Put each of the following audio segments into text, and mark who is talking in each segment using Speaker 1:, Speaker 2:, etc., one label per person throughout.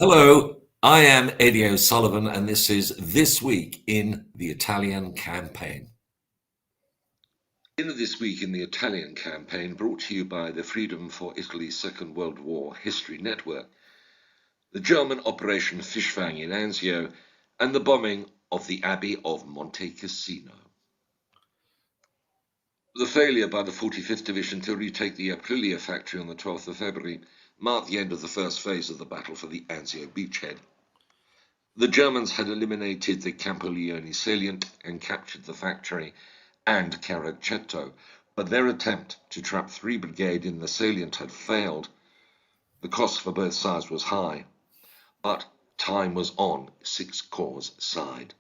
Speaker 1: Hello, I am Eddie O'Sullivan, and this is This Week in the Italian Campaign. In This Week in the Italian Campaign, brought to you by the Freedom for Italy's Second World War History Network, the German Operation Fischfang in Anzio, and the bombing of the Abbey of Monte Cassino. The failure by the 45th Division to retake the Aprilia factory on the 12th of February marked the end of the first phase of the battle for the Anzio beachhead. The Germans had eliminated the Campoleone salient and captured the factory and Carracetto, but their attempt to trap 3 Brigade in the salient had failed. The cost for both sides was high, but time was on 6 Corps' side.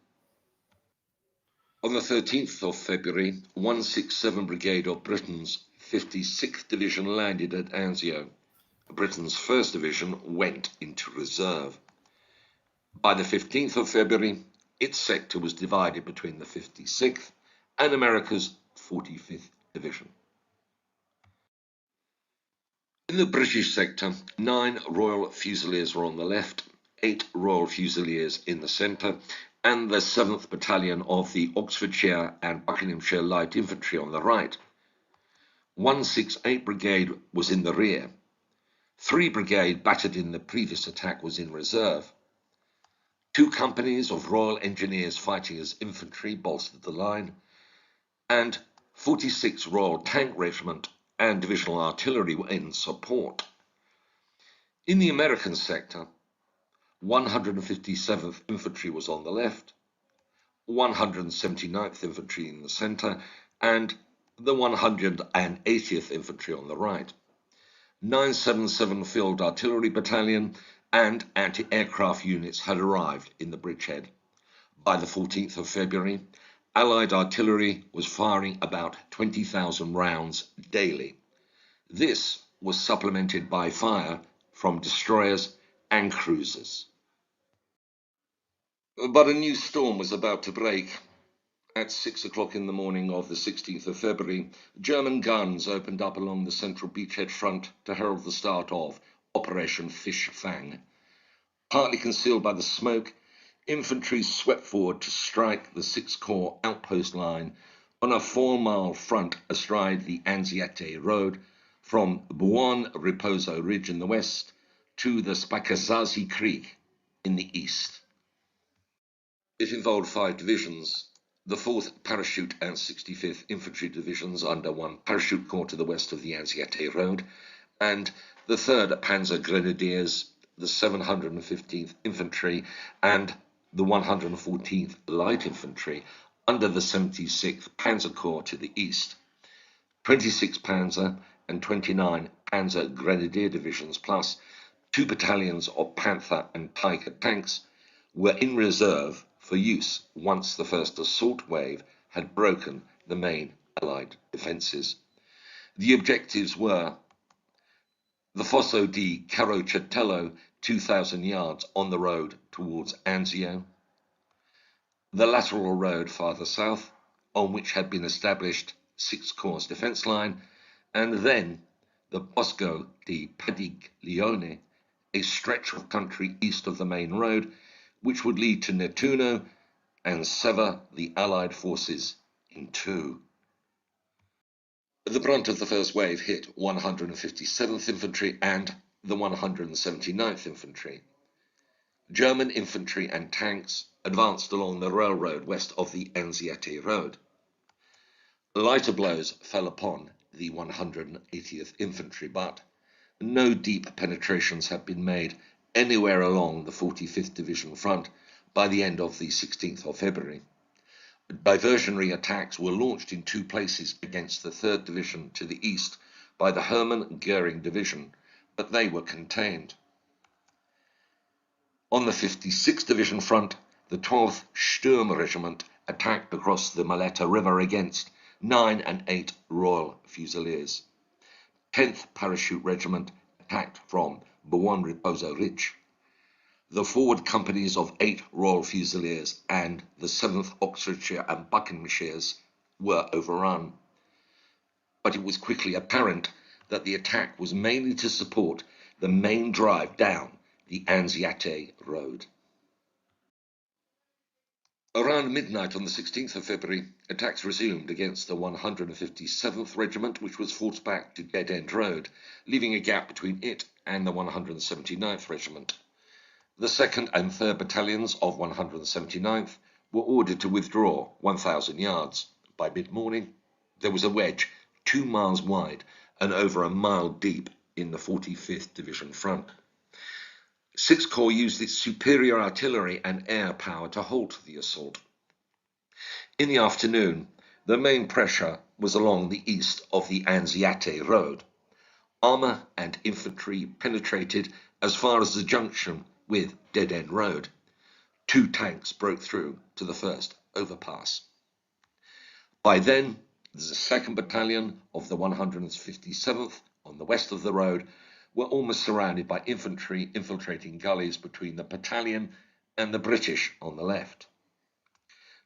Speaker 1: On the 13th of February, 167 Brigade of Britain's 56th Division landed at Anzio. Britain's 1st Division went into reserve. By the 15th of February, its sector was divided between the 56th and America's 45th Division. In the British sector, 9 Royal Fusiliers were on the left, 8 Royal Fusiliers in the centre, and the 7th Battalion of the Oxfordshire and Buckinghamshire Light Infantry on the right. 168 Brigade was in the rear. 3 Brigade, battered in the previous attack, was in reserve. 2 companies of Royal Engineers fighting as infantry bolstered the line, and 46 Royal Tank Regiment and Divisional Artillery were in support. In the American sector, 157th Infantry was on the left, 179th Infantry in the centre, and the 180th Infantry on the right. 977 Field Artillery Battalion and anti-aircraft units had arrived in the bridgehead. By the 14th of February, Allied artillery was firing about 20,000 rounds daily. This was supplemented by fire from destroyers and cruisers. But a new storm was about to break. At 6 o'clock in the morning of the 16th of February, German guns opened up along the central beachhead front to herald the start of Operation Fischfang. Partly concealed by the smoke, infantry swept forward to strike the 6th Corps outpost line on a 4-mile front astride the Anziate Road from Buon Riposo Ridge in the west to the Spaccazzazzi Creek in the east. It involved 5 divisions. The 4th Parachute and 65th Infantry Divisions under 1 Parachute Corps to the west of the Anziate Road, and the 3rd Panzer Grenadiers, the 715th Infantry, and the 114th Light Infantry under the 76th Panzer Corps to the east. 26 Panzer and 29 Panzer Grenadier Divisions plus 2 battalions of Panther and Tiger tanks were in reserve for use once the first assault wave had broken the main Allied defences. The objectives were the Fosso di Carracetto, 2,000 yards on the road towards Anzio, the lateral road farther south, on which had been established 6 Corps defence line, and then the Bosco di Padiglione, a stretch of country east of the main road, which would lead to Nettuno and sever the Allied forces in 2. The brunt of the first wave hit 157th Infantry and the 179th Infantry. German infantry and tanks advanced along the railroad west of the Anziate Road. Lighter blows fell upon the 180th Infantry, but no deep penetrations have been made anywhere along the 45th Division front by the end of the 16th of February. Diversionary attacks were launched in two places against the 3rd Division to the east by the Hermann Goering Division, but they were contained. On the 56th Division front, the 12th Sturm Regiment attacked across the Maleta River against 9 and 8 Royal Fusiliers. 10th Parachute Regiment attacked from Buon Riposo Ridge. The forward companies of 8 Royal Fusiliers and the 7th Oxfordshire and Buckinghamshires were overrun. But it was quickly apparent that the attack was mainly to support the main drive down the Anzio road. Around midnight on the 16th of February, attacks resumed against the 157th Regiment, which was forced back to Dead End Road, leaving a gap between it and the 179th Regiment. The 2nd and 3rd Battalions of 179th were ordered to withdraw 1,000 yards. By mid-morning, there was a wedge 2 miles wide and over a mile deep in the 45th Division front. 6th Corps used its superior artillery and air power to halt the assault. In the afternoon, the main pressure was along the east of the Anzio road. Armour and infantry penetrated as far as the junction with Dead End Road. 2 tanks broke through to the first overpass. By then, the 2nd Battalion of the 157th on the west of the road were almost surrounded by infantry infiltrating gullies between the battalion and the British on the left.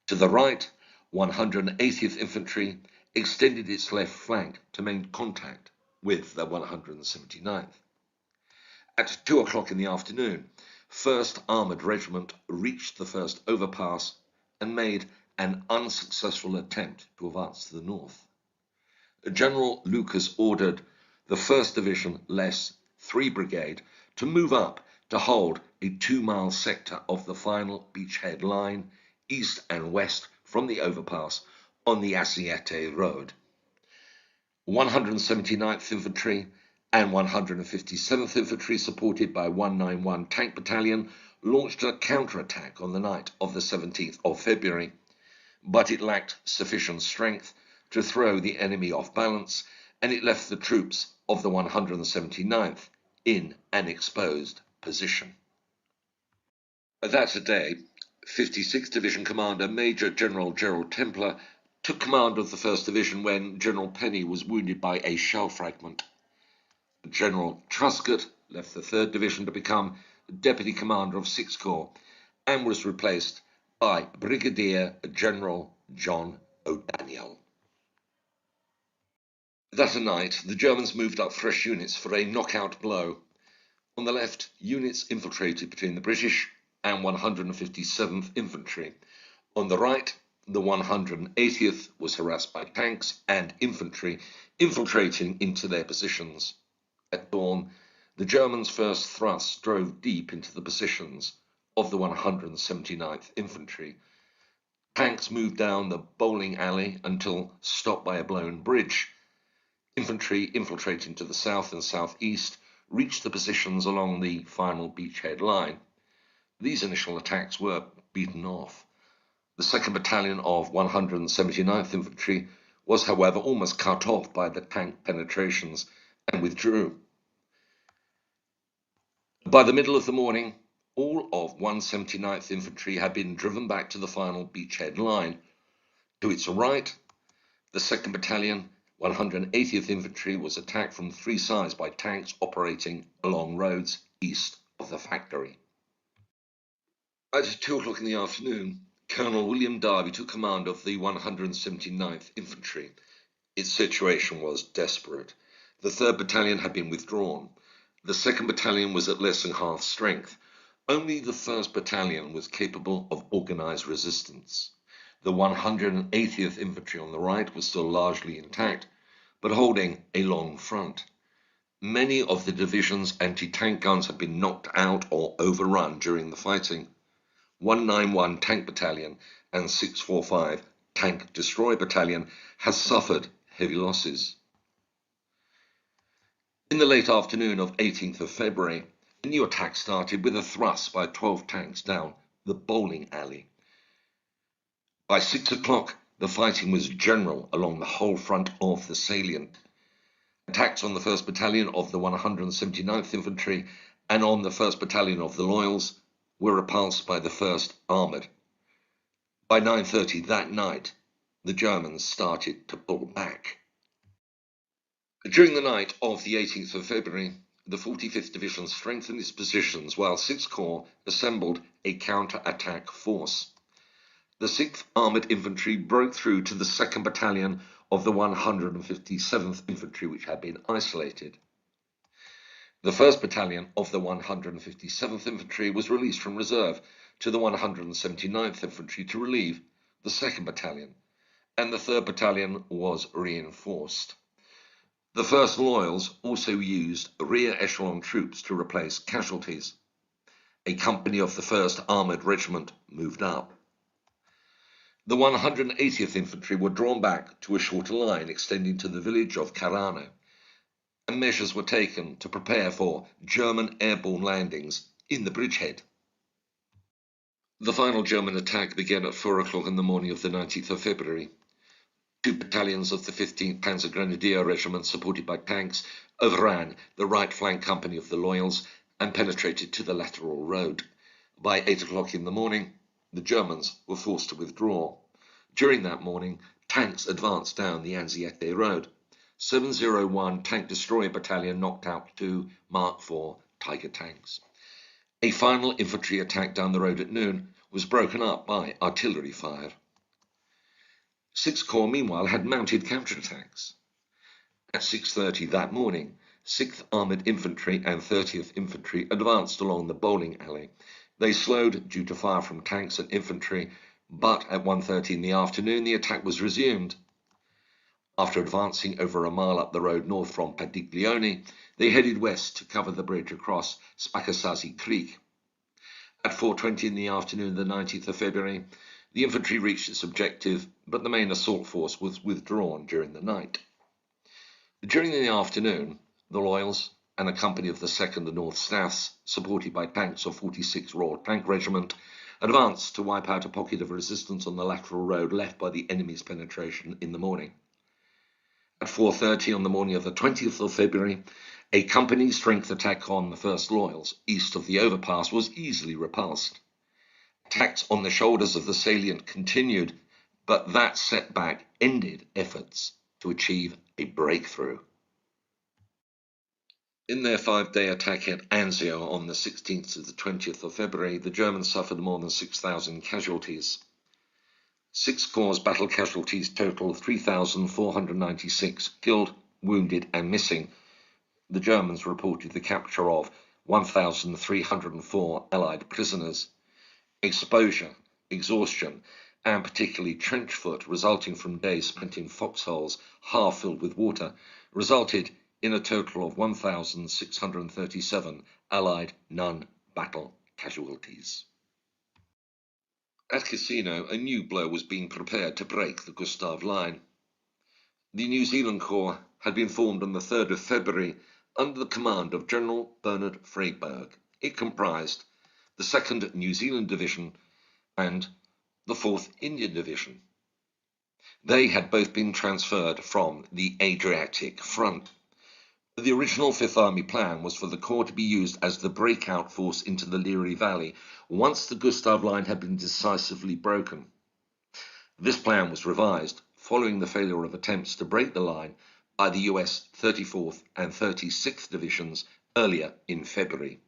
Speaker 1: To the right, 180th Infantry extended its left flank to maintain contact with the 179th. At 2 o'clock in the afternoon, 1st Armoured Regiment reached the first overpass and made an unsuccessful attempt to advance to the north. General Lucas ordered the 1st Division less 3 Brigade to move up to hold a 2-mile sector of the final beachhead line east and west from the overpass on the Anzio road. 179th Infantry and 157th Infantry, supported by 191 Tank Battalion, launched a counterattack on the night of the 17th of February, but it lacked sufficient strength to throw the enemy off balance, and it left the troops of the 179th in an exposed position. That day, 56th Division Commander Major General Gerald Templer took command of the 1st Division when General Penny was wounded by a shell fragment. General Truscott left the 3rd Division to become Deputy Commander of 6th Corps and was replaced by Brigadier General John O'Daniel. That night, the Germans moved up fresh units for a knockout blow. On the left, units infiltrated between the British and 157th Infantry. On the right, the 180th was harassed by tanks and infantry infiltrating into their positions. At dawn, the Germans' first thrust drove deep into the positions of the 179th Infantry. Tanks moved down the bowling alley until stopped by a blown bridge. Infantry infiltrating to the south and southeast reached the positions along the final beachhead line. These initial attacks were beaten off. The 2nd Battalion of 179th Infantry was, however, almost cut off by the tank penetrations and withdrew. By the middle of the morning, all of 179th Infantry had been driven back to the final beachhead line. To its right, the 2nd Battalion, 180th Infantry, was attacked from 3 sides by tanks operating along roads east of the factory. At 2 o'clock in the afternoon, Colonel William Darby took command of the 179th Infantry. Its situation was desperate. The 3rd Battalion had been withdrawn. The 2nd Battalion was at less than half strength. Only the 1st Battalion was capable of organised resistance. The 180th Infantry on the right was still largely intact, but holding a long front. Many of the division's anti-tank guns had been knocked out or overrun during the fighting. 191 Tank Battalion and 645 Tank Destroyer Battalion had suffered heavy losses. In the late afternoon of 18th of February, a new attack started with a thrust by 12 tanks down the bowling alley. By 6 o'clock, the fighting was general along the whole front of the salient. Attacks on the 1st Battalion of the 179th Infantry and on the 1st Battalion of the Loyals were repulsed by the 1st Armoured. By 9:30 that night, the Germans started to pull back. During the night of the 18th of February, the 45th Division strengthened its positions while 6th Corps assembled a counter-attack force. The 6th Armoured Infantry broke through to the 2nd Battalion of the 157th Infantry, which had been isolated. The 1st Battalion of the 157th Infantry was released from reserve to the 179th Infantry to relieve the 2nd Battalion, and the 3rd Battalion was reinforced. The 1st Loyals also used rear echelon troops to replace casualties. A company of the 1st Armoured Regiment moved up. The 180th Infantry were drawn back to a shorter line extending to the village of Caira, and measures were taken to prepare for German airborne landings in the bridgehead. The final German attack began at 4 o'clock in the morning of the 19th of February. 2 battalions of the 15th Panzer Grenadier Regiment, supported by tanks, overran the right flank company of the Loyals and penetrated to the lateral road. By 8 o'clock in the morning, the Germans were forced to withdraw. During that morning, tanks advanced down the Anzio road. 701 Tank Destroyer Battalion knocked out 2 Mark IV Tiger tanks. A final infantry attack down the road at noon was broken up by artillery fire. 6th Corps, meanwhile, had mounted counterattacks. At 6:30 that morning, 6th Armoured Infantry and 30th Infantry advanced along the bowling alley. They slowed due to fire from tanks and infantry, but at 1:30 in the afternoon the attack was resumed. After advancing over a mile up the road north from Padiglione, they headed west to cover the bridge across Spaccassasi Creek. At 4:20 in the afternoon of the 19th of February, the infantry reached its objective, but the main assault force was withdrawn during the night. During the afternoon, the Loyals and a company of the 2nd North Staffs, supported by tanks of 46th Royal Tank Regiment, advanced to wipe out a pocket of resistance on the lateral road left by the enemy's penetration in the morning. At 4:30 on the morning of the 20th of February, a company strength attack on the 1st Loyals east of the overpass was easily repulsed. Attacks on the shoulders of the salient continued, but that setback ended efforts to achieve a breakthrough. In their 5-day attack at Anzio on the 16th to the 20th of February, the Germans suffered more than 6,000 casualties. 6 Corps battle casualties total 3,496 killed, wounded and missing. The Germans reported the capture of 1,304 Allied prisoners. Exposure, exhaustion, and particularly trench foot resulting from days spent in foxholes half filled with water resulted in a total of 1,637 Allied non-battle casualties. At Cassino, a new blow was being prepared to break the Gustav Line. The New Zealand Corps had been formed on the 3rd of February under the command of General Bernard Freyberg. It comprised the 2nd New Zealand Division and the 4th Indian Division. They had both been transferred from the Adriatic Front. The original Fifth Army plan was for the Corps to be used as the breakout force into the Liri Valley once the Gustav Line had been decisively broken. This plan was revised following the failure of attempts to break the line by the US 34th and 36th Divisions earlier in February.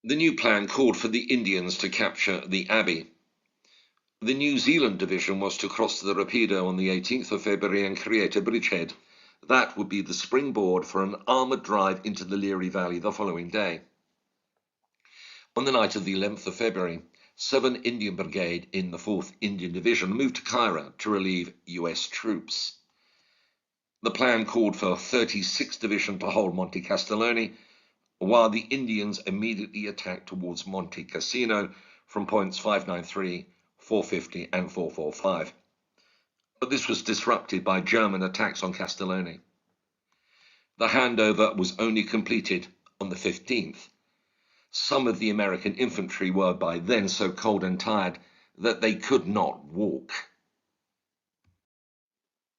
Speaker 1: The new plan called for the Indians to capture the Abbey. The New Zealand Division was to cross the Rapido on the 18th of February and create a bridgehead. That would be the springboard for an armoured drive into the Liri Valley the following day. On the night of the 11th of February, 7 Indian Brigade in the 4th Indian Division moved to Caira to relieve US troops. The plan called for 36th Division to hold Monte Cassino, while the Indians immediately attacked towards Monte Cassino from points 593, 450 and 445. But this was disrupted by German attacks on Castellone. The handover was only completed on the 15th. Some of the American infantry were by then so cold and tired that they could not walk.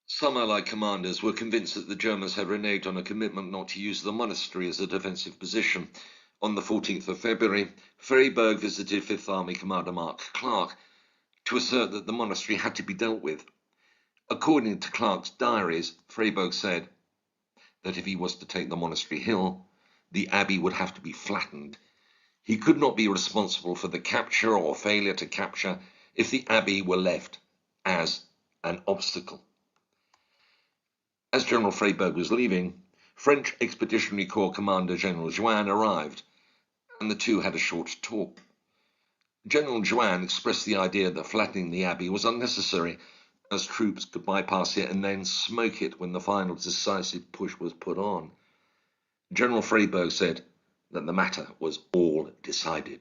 Speaker 1: Some Allied commanders were convinced that the Germans had reneged on a commitment not to use the monastery as a defensive position. On the 14th of February, Freiburg visited Fifth Army Commander Mark Clark to assert that the monastery had to be dealt with. According to Clark's diaries, Freiburg said that if he was to take the monastery hill, the abbey would have to be flattened. He could not be responsible for the capture or failure to capture if the abbey were left as an obstacle. As General Freiburg was leaving, French Expeditionary Corps Commander General Join arrived, and the two had a short talk. General Join expressed the idea that flattening the abbey was unnecessary, as troops could bypass it and then smoke it when the final decisive push was put on. General Freiburg said that the matter was all decided.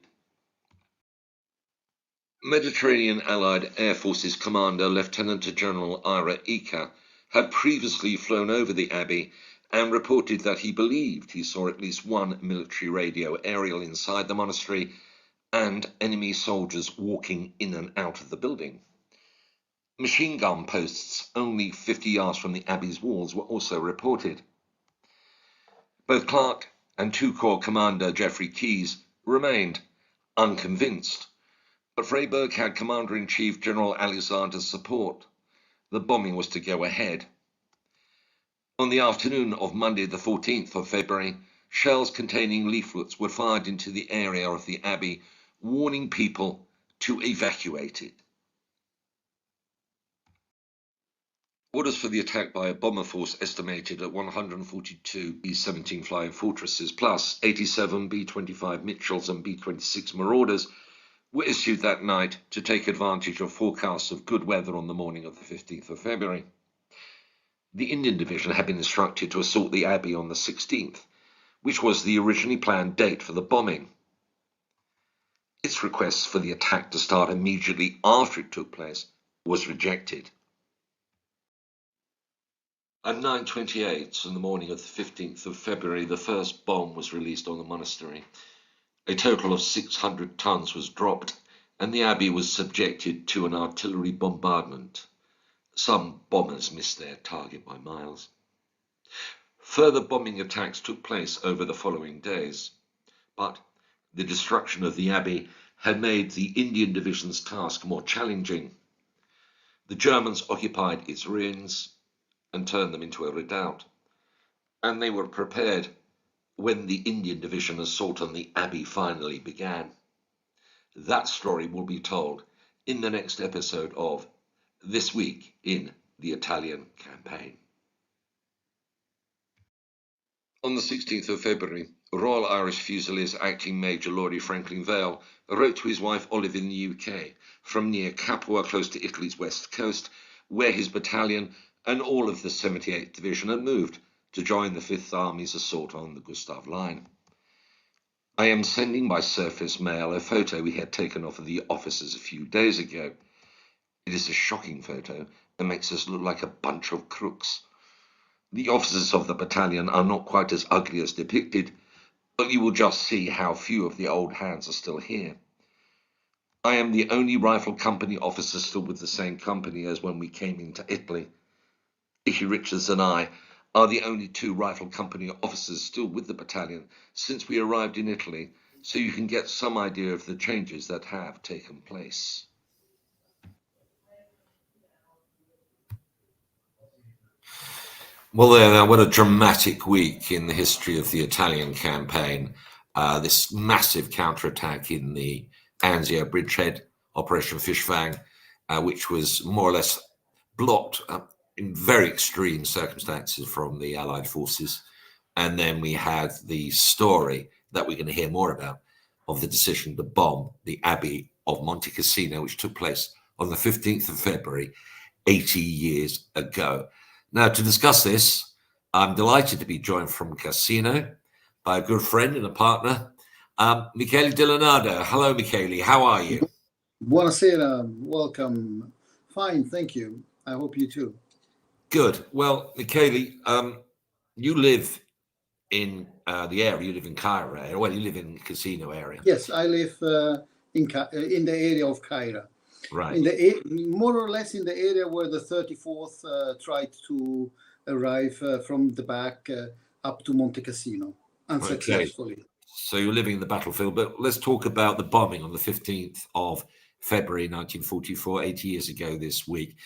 Speaker 1: Mediterranean Allied Air Forces Commander Lieutenant General Ira Eker had previously flown over the abbey and reported that he believed he saw at least one military radio aerial inside the monastery and enemy soldiers walking in and out of the building. Machine gun posts only 50 yards from the abbey's walls were also reported. Both Clark and II Corps Commander Geoffrey Keyes remained unconvinced, but Freiburg had Commander-in-Chief General Alexander's support. The bombing was to go ahead. On the afternoon of Monday the 14th of February, shells containing leaflets were fired into the area of the abbey, warning people to evacuate it. Orders for the attack by a bomber force estimated at 142 B-17 Flying Fortresses plus 87 B-25 Mitchells and B-26 Marauders were issued that night to take advantage of forecasts of good weather on the morning of the 15th of February. The Indian Division had been instructed to assault the abbey on the 16th, which was the originally planned date for the bombing. Its request for the attack to start immediately after it took place was rejected. At 9:28 in the morning of the 15th of February, the first bomb was released on the monastery. A total of 600 tons was dropped, and the abbey was subjected to an artillery bombardment. Some bombers missed their target by miles. Further bombing attacks took place over the following days, but the destruction of the abbey had made the Indian Division's task more challenging. The Germans occupied its ruins and turned them into a redoubt, and they were prepared when the Indian Division assault on the abbey finally began. That story will be told in the next episode of This Week in the Italian Campaign. On the 16th of February, Royal Irish Fusiliers Acting Major Laurie Franklin Vale wrote to his wife Olive in the UK from near Capua, close to Italy's west coast, where his battalion and all of the 78th Division had moved to join the 5th Army's assault on the Gustav Line. I am sending by surface mail a photo we had taken of the officers a few days ago. It is a shocking photo and makes us look like a bunch of crooks. The officers of the battalion are not quite as ugly as depicted, but you will just see how few of the old hands are still here. I am the only rifle company officer still with the same company as when we came into Italy. Icky Richards and I are the only two rifle company officers still with the battalion since we arrived in Italy, so you can get some idea of the changes that have taken place. Well, there, what a dramatic week in the history of the Italian campaign. This massive counterattack in the Anzio bridgehead, Operation Fischfang, which was more or less blocked in very extreme circumstances from the Allied forces. And then we had the story that we're going to hear more about of the decision to bomb the Abbey of Monte Cassino, which took place on the 15th of February, 80 years ago. Now, to discuss this, I'm delighted to be joined from Cassino by a good friend and a partner, Michele di Lonardo. Hello, Michele. How are you?
Speaker 2: Buonasera. Welcome. Fine, thank you. I hope you too.
Speaker 1: Good. Well, Michele, you live in the area. You live in Caira. Well, you live in the Cassino area.
Speaker 2: Yes, I live in the area of Caira.
Speaker 1: Right.
Speaker 2: More or less in the area where the 34th tried to arrive from the back up to Monte Cassino unsuccessfully.
Speaker 1: Okay. So you're living in the battlefield, but let's talk about the bombing on the 15th of February 1944, 80 years ago this week.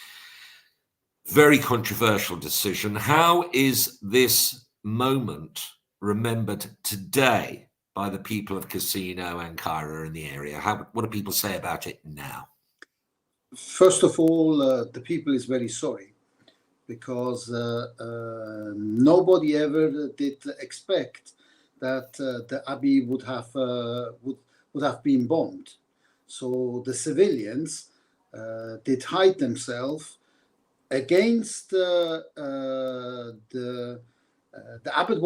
Speaker 1: Very controversial decision. How is this moment remembered today by the people of Cassino and Caira in the area? What do people say about it now?
Speaker 2: First of all, the people is very sorry, because nobody ever did expect that the Abbey would have been bombed. So the civilians did hide themselves against the abbot.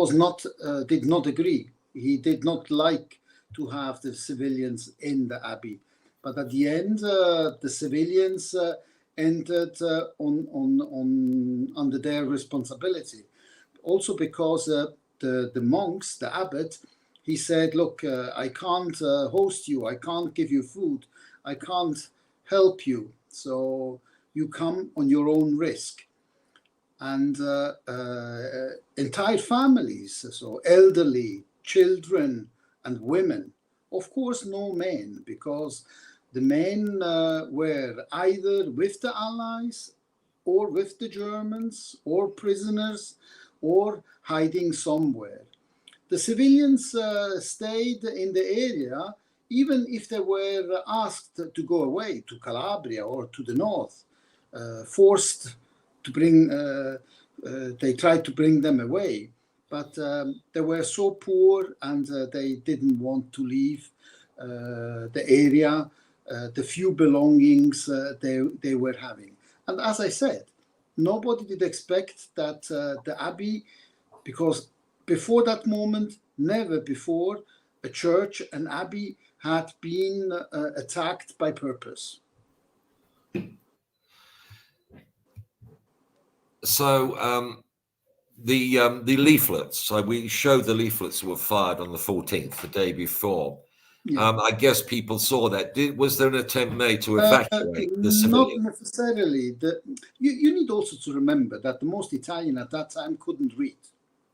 Speaker 2: Did not agree. He did not like to have the civilians in the Abbey. But at the end, the civilians entered under their responsibility. Also because the monks, the abbot, he said, look, I can't host you. I can't give you food. I can't help you. So you come on your own risk. And entire families, so elderly, children, and women. Of course, no men, because the men were either with the Allies or with the Germans or prisoners or hiding somewhere. The civilians stayed in the area, even if they were asked to go away to Calabria or to the north, forced to bring, they tried to bring them away. But they were so poor and they didn't want to leave the area, the few belongings they were having. And as I said, nobody did expect that the Abbey, because before that moment, never before, a church, an Abbey, had been attacked by purpose.
Speaker 1: So the leaflets, so we showed the leaflets were fired on the 14th, the day before. Yeah. I guess people saw that. Was there an attempt made to evacuate the civilians?
Speaker 2: Not necessarily. You need also to remember that the most Italian at that time couldn't read.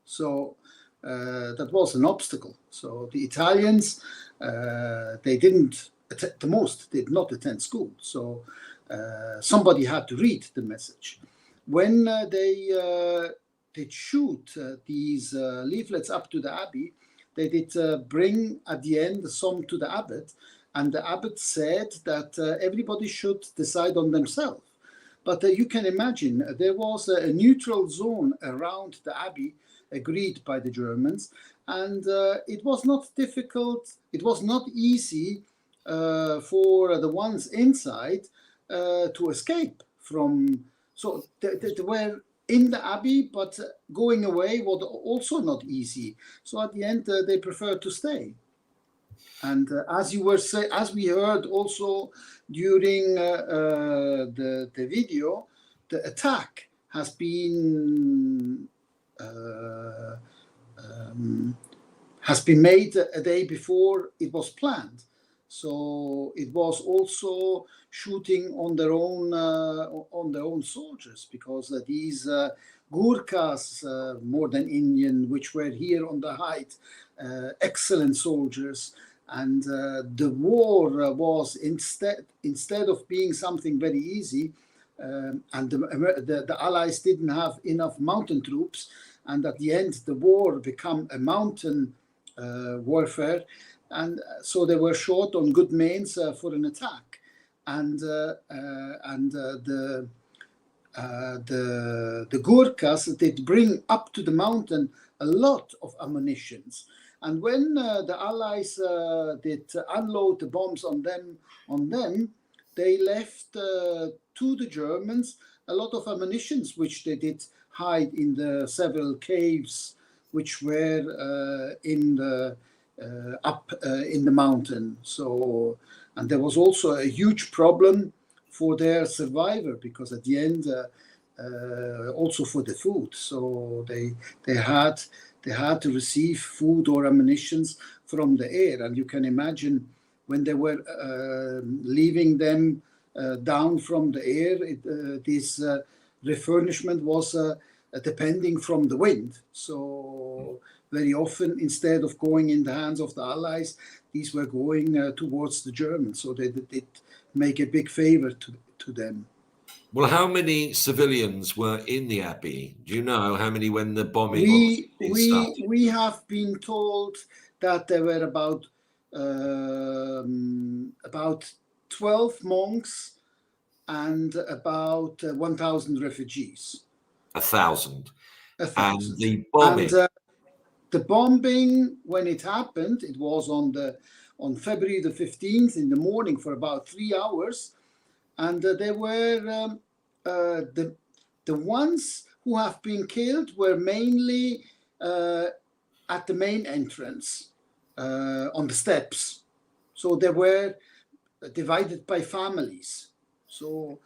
Speaker 2: So that was an obstacle. So the Italians, they didn't, the most did not attend school. So somebody had to read the message. When they shoot these leaflets up to the Abbey, they did bring at the end some to the abbot, and the abbot said that everybody should decide on themselves. But you can imagine there was a neutral zone around the Abbey agreed by the Germans, and it was not difficult, it was not easy for the ones inside to escape from. So they were in the Abbey, but going away was also not easy. So at the end, they preferred to stay. And as you were as we heard also during the video, the attack has been made a day before it was planned. So it was also shooting on their own soldiers, because these Gurkhas, more than Indian, which were here on the height, excellent soldiers, and the war was instead of being something very easy, and the Allies didn't have enough mountain troops, and at the end the war became a mountain warfare. And so they were short on good means for an attack, and the Gurkhas did bring up to the mountain a lot of ammunition. And when the Allies did unload the bombs on them, they left to the Germans a lot of ammunition, which they did hide in the several caves which were in the up in the mountain. So, and there was also a huge problem for their survivor, because at the end, also for the food. So they had they had to receive food or ammunition from the air. And you can imagine when they were leaving them down from the air, this refurnishment was depending from the wind. So very often, instead of going in the hands of the Allies, these were going towards the Germans. So they did make a big favor to them.
Speaker 1: Well, how many civilians were in the Abbey? Do you know how many when the bombing started?
Speaker 2: We have been told that there were about 12 monks and about 1,000 refugees.
Speaker 1: 1,000.
Speaker 2: 1,000.
Speaker 1: And the bombing.
Speaker 2: And, the bombing, when it happened, it was on February the 15th in the morning for about 3 hours, and there were the ones who have been killed were mainly at the main entrance on the steps. So they were divided by families. So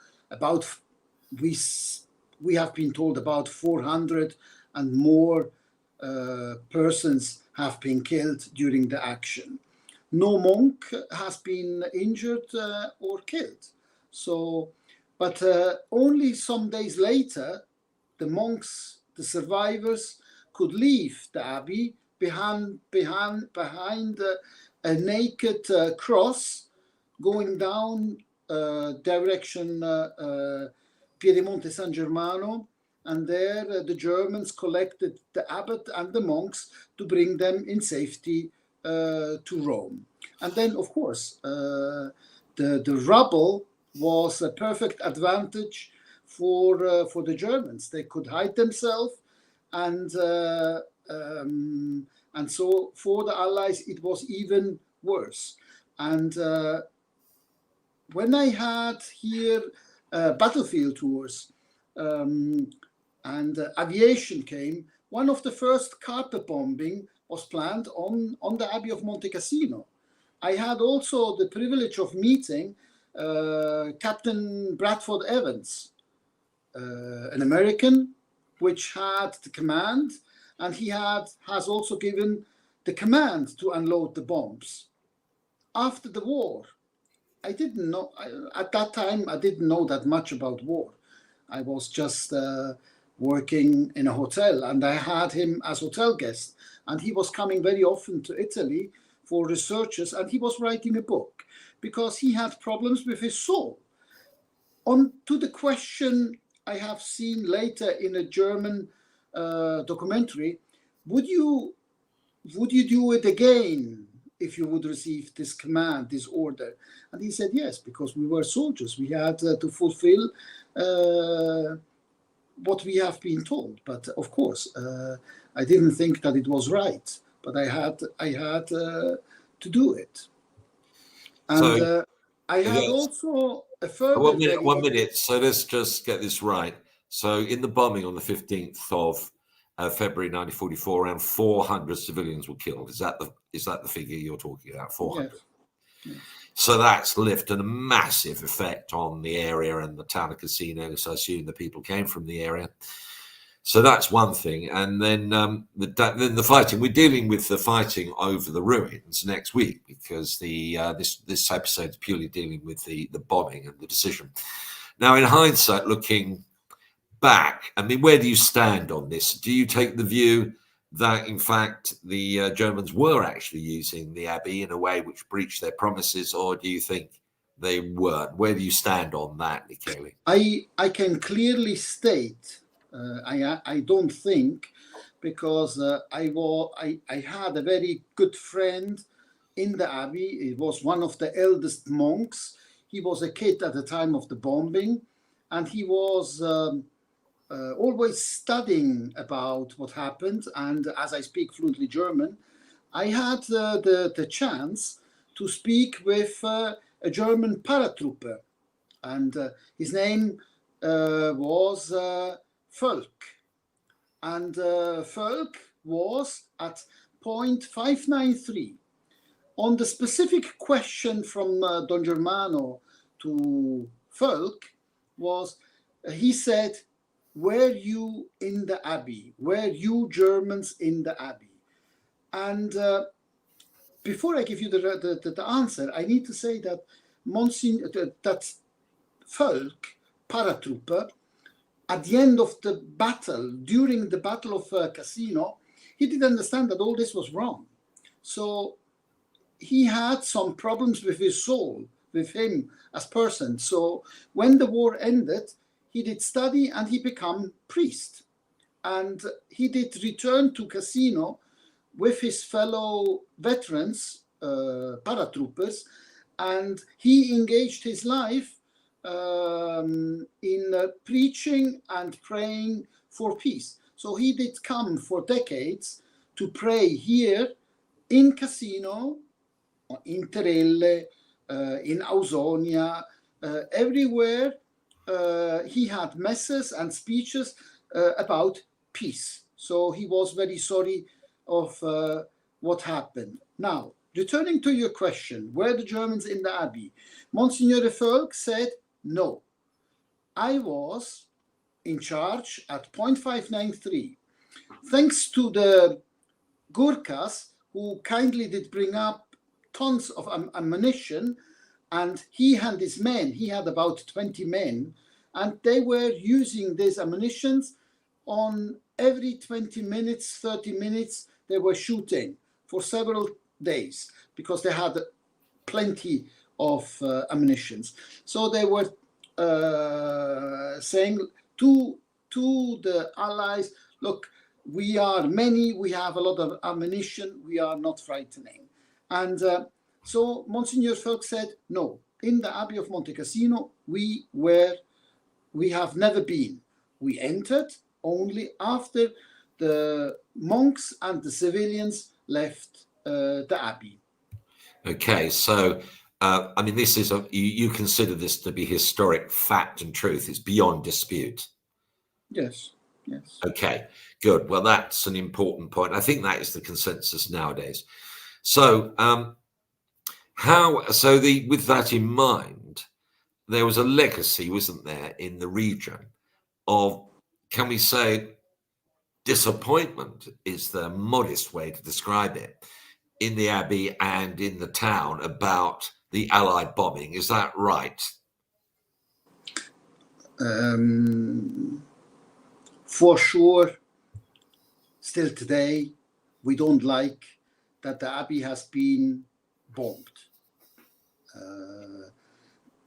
Speaker 2: we have been told about 400 and more persons have been killed during the action. No monk has been injured or killed. So, but only some days later, the monks, the survivors, could leave the abbey behind a naked cross going down direction Piedemonte San Germano. And there the Germans collected the abbot and the monks to bring them in safety to Rome. And then, of course, the rubble was a perfect advantage for the Germans. They could hide themselves, and so for the Allies it was even worse. And when I had here battlefield tours, and aviation came, one of the first carpet bombing was planned on the Abbey of Monte Cassino. I had also the privilege of meeting Captain Bradford Evans, an American, which had the command, and he has also given the command to unload the bombs. After the war, I didn't know, at that time, I didn't know that much about war. I was just working in a hotel, and I had him as hotel guest, and he was coming very often to Italy for researches, and he was writing a book because he had problems with his soul. On to the question I have seen later in a German documentary, would you do it again if you would receive this command, this order? And he said yes, because we were soldiers. We had to fulfill what we have been told. But of course, I didn't think that it was right, but I had to do it. And so, I had also a further...
Speaker 1: One minute. So let's just get this right. So in the bombing on the 15th of February 1944, around 400 civilians were killed. Is that the figure you're talking about? 400. Yes. Yes. So that's lifted a massive effect on the area and the town of Cassino. So I assume the people came from the area. So that's one thing. And then the fighting. We're dealing with the fighting over the ruins next week, because this episode is purely dealing with the bombing and the decision. Now, in hindsight, looking back, I mean, where do you stand on this? Do you take the view that, in fact, the Germans were actually using the Abbey in a way which breached their promises, or do you think they weren't? Where do you stand on that, Michele?
Speaker 2: I can clearly state, I don't think, because I had a very good friend in the Abbey. He was one of the eldest monks. He was a kid at the time of the bombing, and he was... always studying about what happened. And as I speak fluently German, I had the chance to speak with a German paratrooper, and his name was Völk. And Völk was at point 593. On the specific question from Don Germano to Völk was, he said, were you in the Abbey? Were you Germans in the Abbey? And before I give you the answer, I need to say that Monsignor, that folk, paratrooper, at the end of the battle, during the Battle of Cassino, he didn't understand that all this was wrong. So he had some problems with his soul, with him as person. So when the war ended, he did study and he became priest. And he did return to Cassino with his fellow veterans, paratroopers, and he engaged his life in preaching and praying for peace. So he did come for decades to pray here in Cassino, in Terelle, in Ausonia, everywhere. He had messes and speeches about peace. So he was very sorry of what happened. Now, returning to your question, were the Germans in the Abbey? Monsignor de Volk said, no. I was in charge at point 593. Thanks to the Gurkhas, who kindly did bring up tons of ammunition, and he and his men, he had about 20 men, and they were using these ammunitions on every 20 minutes, 30 minutes, they were shooting for several days because they had plenty of ammunitions. So they were saying to the Allies, look, we are many, we have a lot of ammunition, we are not frightening. And so Monsignor Volk said, no, in the Abbey of Monte Cassino, we have never been. We entered only after the monks and the civilians left the Abbey.
Speaker 3: Okay, so I mean, this is you consider this to be historic fact and truth. It's beyond dispute.
Speaker 2: Yes. Yes.
Speaker 3: Okay, good. Well, that's an important point. I think that is the consensus nowadays. So, with that in mind, there was a legacy, wasn't there, in the region of, can we say, disappointment is the modest way to describe it, in the Abbey and in the town about the Allied bombing. Is that right?
Speaker 2: For sure, still today, we don't like that the Abbey has been bombed.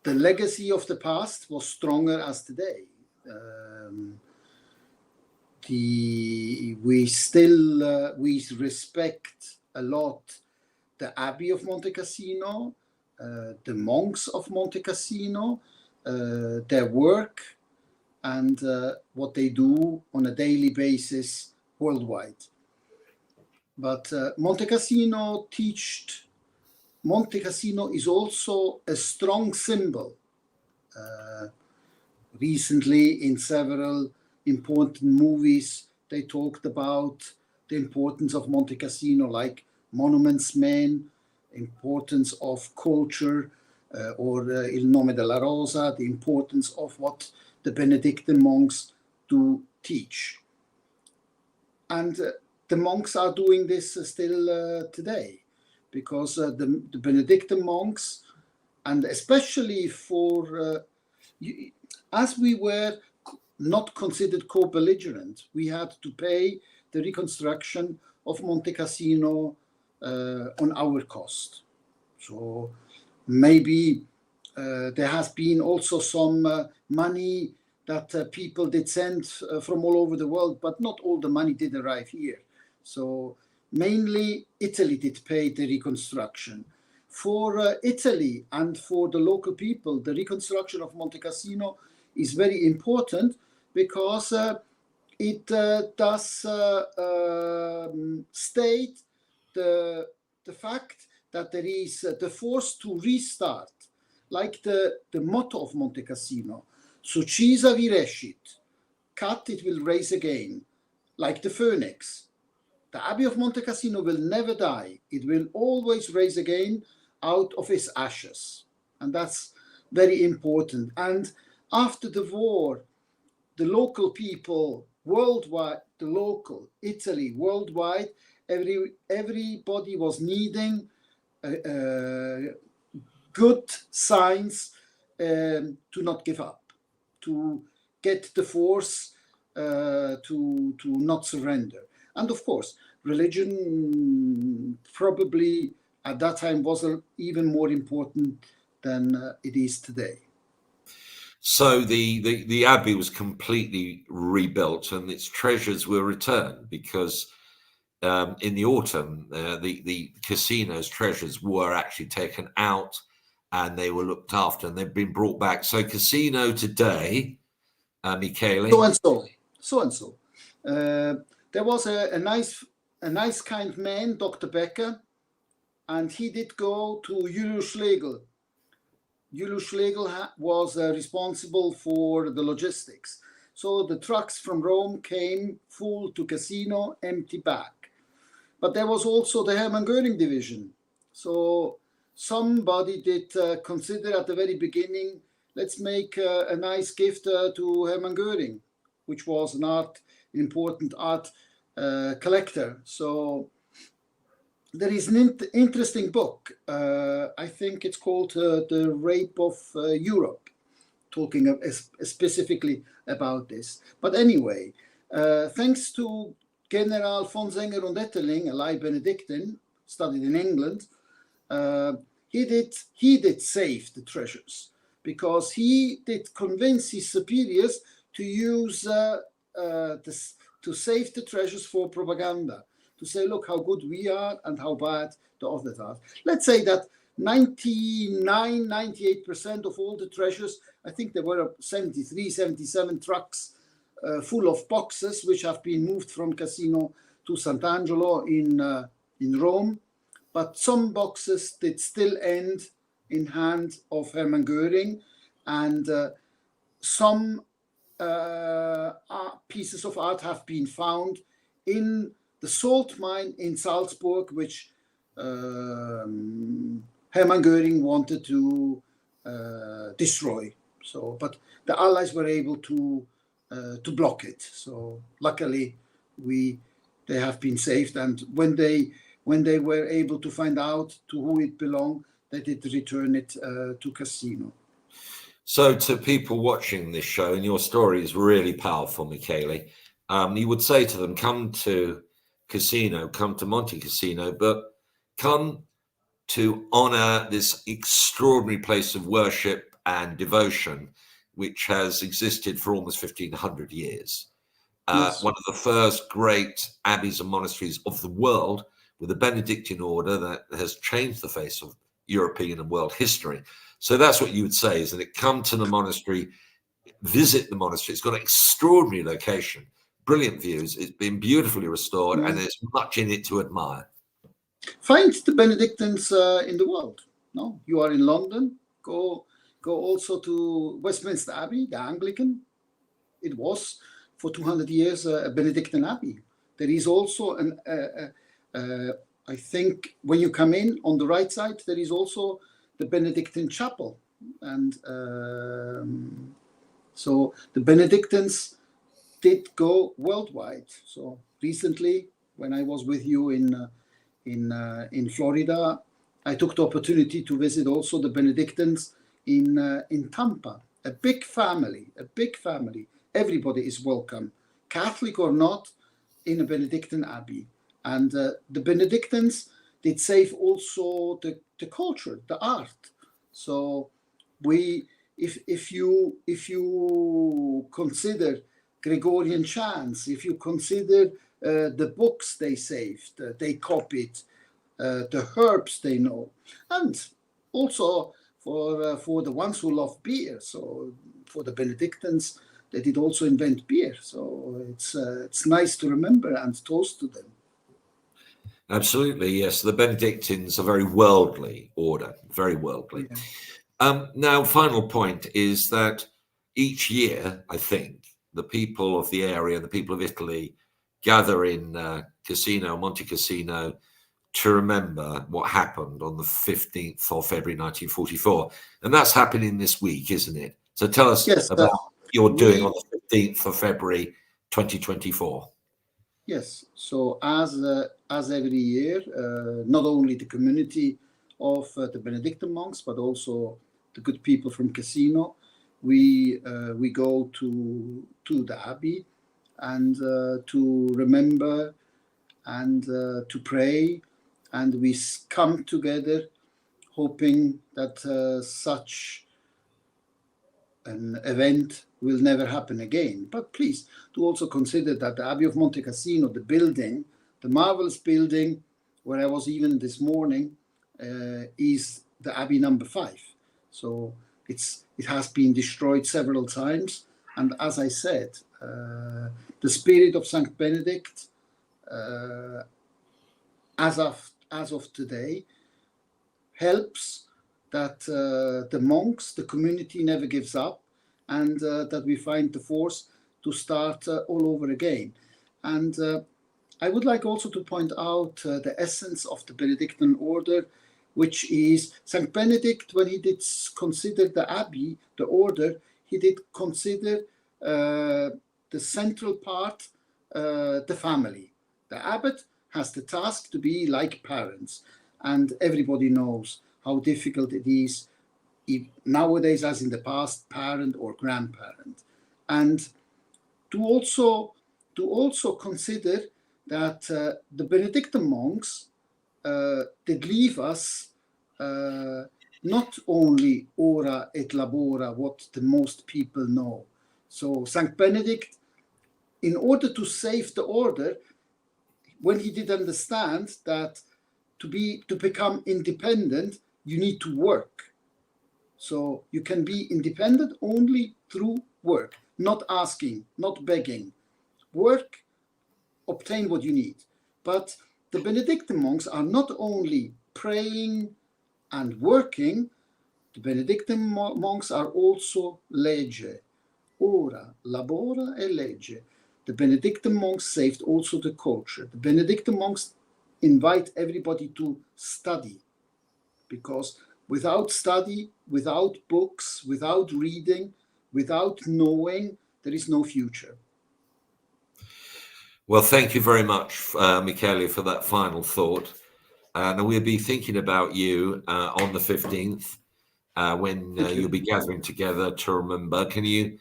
Speaker 2: The legacy of the past was stronger as today. We respect a lot the Abbey of Monte Cassino, the monks of Monte Cassino, their work, and what they do on a daily basis worldwide. But Monte Cassino is also a strong symbol. Recently, in several important movies, they talked about the importance of Monte Cassino, like Monuments Men, importance of culture, or Il Nome della Rosa, the importance of what the Benedictine monks do teach. And the monks are doing this still today, because the Benedictine monks, and especially for, as we were not considered co-belligerent, we had to pay the reconstruction of Monte Cassino on our cost. So maybe there has been also some money that people did send from all over the world, but not all the money did arrive here. So mainly Italy did pay the reconstruction. For Italy and for the local people, the reconstruction of Monte Cassino is very important because it does state the fact that there is the force to restart, like the motto of Monte Cassino, Succisa virescit, cut it will rise again, like the phoenix. The Abbey of Monte Cassino will never die. It will always rise again out of its ashes. And that's very important. And after the war, the local people worldwide, the local Italy worldwide, everybody was needing good signs to not give up, to get the force to not surrender. And of course, religion probably at that time was even more important than it is today.
Speaker 3: So the abbey was completely rebuilt and its treasures were returned because in the autumn, the casino's treasures were actually taken out and they were looked after and they've been brought back. So casino today, Michele?
Speaker 2: So and so. There was a nice kind man, Dr. Becker, and he did go to Julius Schlegel. Julius Schlegel was responsible for the logistics. So the trucks from Rome came full to Casino, empty back. But there was also the Hermann Göring division. So somebody did consider at the very beginning, let's make a nice gift to Hermann Göring, which was an important art collector. So there is an interesting book. I think it's called The Rape of Europe, talking specifically about this. But anyway, thanks to General von Senger und Etterling, a lay Benedictine, studied in England, he did save the treasures because he did convince his superiors to use to save the treasures for propaganda, to say, look how good we are and how bad the others are. Let's say that 98% of all the treasures, I think there were 73, 77 trucks full of boxes which have been moved from Cassino to Sant'Angelo in Rome. But some boxes did still end in hand of Hermann Göring, and some pieces of art have been found in the salt mine in Salzburg, which Hermann Göring wanted to destroy. So, but the Allies were able to block it. So, luckily, they have been saved. And when they were able to find out to who it belonged, they did return it to Cassino.
Speaker 3: So, to people watching this show, and your story is really powerful, Michele, you would say to them, come to Cassino, come to Monte Cassino, but come to honor this extraordinary place of worship and devotion, which has existed for almost 1,500 years. Yes. One of the first great abbeys and monasteries of the world, with a Benedictine order that has changed the face of European and world history. So that's what you would say, isn't it? Come to the monastery, visit the monastery. It's got an extraordinary location, brilliant views. It's been beautifully restored, and there's much in it to admire.
Speaker 2: Find the Benedictines in the world. No, you are in London. Go also to Westminster Abbey, the Anglican. It was for 200 years a Benedictine abbey. There is also I think when you come in on the right side, there is also the Benedictine chapel, and so the Benedictines did go worldwide. So recently, when I was with you in Florida, I took the opportunity to visit also the Benedictines in Tampa. A big family. Everybody is welcome, Catholic or not, in a Benedictine abbey. And the Benedictines did save also the culture, the art. So if you consider Gregorian chants, if you consider the books they saved, they copied, the herbs they know, and also for the ones who love beer. So for the Benedictines, they did also invent beer. So it's nice to remember and toast to them.
Speaker 3: Absolutely, yes. The Benedictines are very worldly order, very worldly. Yeah. Now, final point is that each year, I think, the people of the area, the people of Italy, gather in Monte Cassino, to remember what happened on the 15th of February 1944. And that's happening this week, isn't it? So tell us about what you're doing on the 15th of February 2024.
Speaker 2: Yes. So as every year, not only the community of the Benedictine monks, but also the good people from Cassino, we go to the abbey and to remember and to pray, and we come together hoping that such an event will never happen again. But please do also consider that the Abbey of Monte Cassino, the building, the marvelous building where I was even this morning, is the Abbey number 5. So it has been destroyed several times. And as I said, the spirit of Saint Benedict, as of today, helps that the monks, the community never gives up, and that we find the force to start all over again. And I would like also to point out the essence of the Benedictine order, which is Saint Benedict, when he did consider the abbey, the order, he did consider the central part, the family. The abbot has the task to be like parents, and everybody knows how difficult it is nowadays, as in the past, parent or grandparent. And to also consider that the Benedictine monks did leave us not only ora et labora, what the most people know. So Saint Benedict, in order to save the order, when he did understand that to become independent, you need to work. So you can be independent only through work, not asking, not begging. Work, obtain what you need. But the Benedictine monks are not only praying and working, the Benedictine monks are also legge. Ora, labora e legge. The Benedictine monks saved also the culture. The Benedictine monks invite everybody to study, because without study, without books, without reading, without knowing, there is no future.
Speaker 3: Well, thank you very much, Michele, for that final thought. And we'll be thinking about you on the 15th when you'll be gathering together to remember. Can you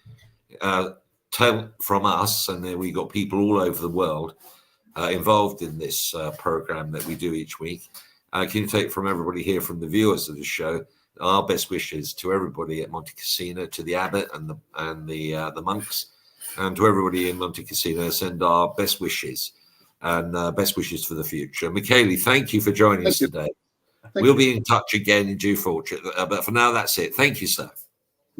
Speaker 3: tell from us, and then we got people all over the world involved in this program that we do each week. Can you take from everybody here, from the viewers of the show, our best wishes to everybody at Monte Cassino, to the abbot and the monks, and to everybody in Monte Cassino, send our best wishes and best wishes for the future. Michele, thank you for joining us today. We'll be in touch again in due fortune, but for now, that's it. Thank you, sir.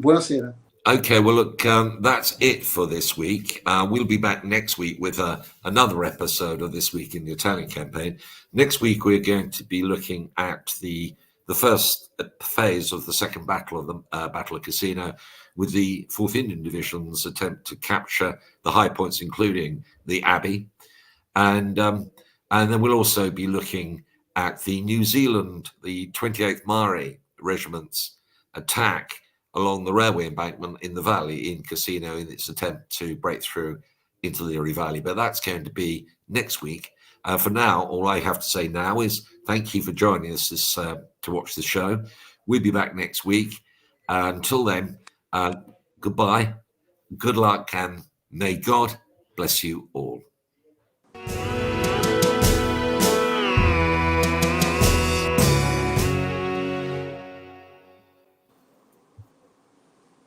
Speaker 2: Buonasera.
Speaker 3: Okay, well, look, that's it for this week. We'll be back next week with another episode of This Week in the Italian Campaign. Next week, we're going to be looking at the first phase of the second battle of the Battle of Cassino, with the 4th Indian Division's attempt to capture the high points, including the Abbey. And then we'll also be looking at the New Zealand, the 28th Mare Regiment's attack along the railway embankment in the valley in Cassino in its attempt to break through into the Liri Valley. But that's going to be next week. For now, all I have to say now is thank you for joining us to watch the show. We'll be back next week. Until then, goodbye, good luck, and may God bless you all.